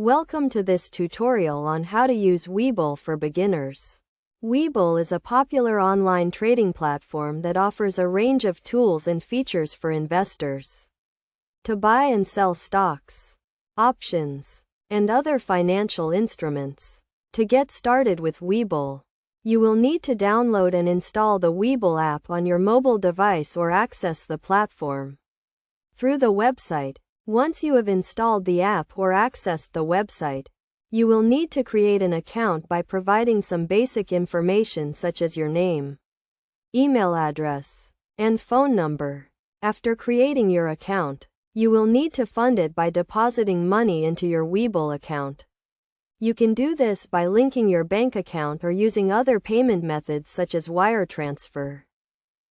Welcome to this tutorial on how to use Webull for beginners. Webull is a popular online trading platform that offers a range of tools and features for investors to buy and sell stocks, options, and other financial instruments. To get started with Webull, you will need to download and install the Webull app on your mobile device or access the platform through the website. Once you have installed the app or accessed the website, you will need to create an account by providing some basic information such as your name, email address, and phone number. After creating your account, you will need to fund it by depositing money into your Webull account. You can do this by linking your bank account or using other payment methods such as wire transfer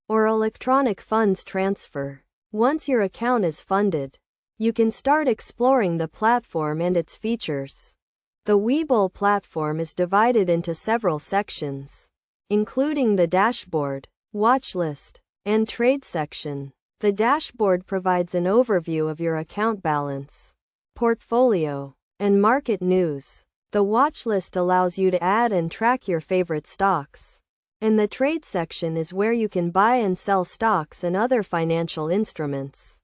or electronic funds transfer. Once your account is funded, you can start exploring the platform and its features. The Webull platform is divided into several sections, including the dashboard, watch list, and trade section. The dashboard provides an overview of your account balance, portfolio, and market news. The watch list allows you to add and track your favorite stocks. And the trade section is where you can buy and sell stocks and other financial instruments.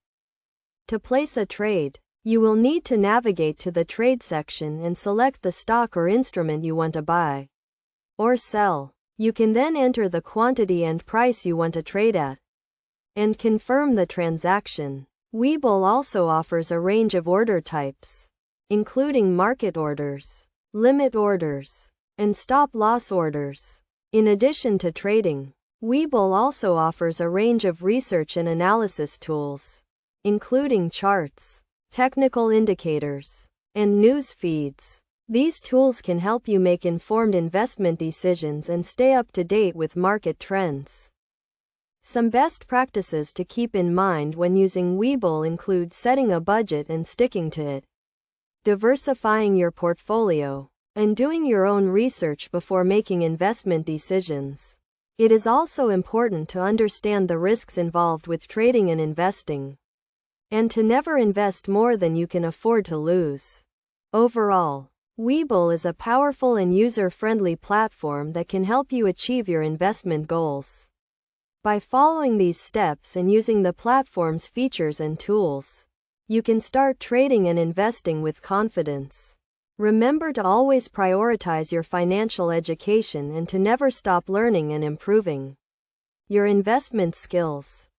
To place a trade, you will need to navigate to the trade section and select the stock or instrument you want to buy or sell. You can then enter the quantity and price you want to trade at and confirm the transaction. Webull also offers a range of order types, including market orders, limit orders, and stop-loss orders. In addition to trading, Webull also offers a range of research and analysis tools, including charts, technical indicators, and news feeds. These tools can help you make informed investment decisions and stay up to date with market trends. Some best practices to keep in mind when using Webull include setting a budget and sticking to it, diversifying your portfolio, and doing your own research before making investment decisions. It is also important to understand the risks involved with trading and investing, and to never invest more than you can afford to lose. Overall, Webull is a powerful and user-friendly platform that can help you achieve your investment goals. By following these steps and using the platform's features and tools, you can start trading and investing with confidence. Remember to always prioritize your financial education and to never stop learning and improving your investment skills.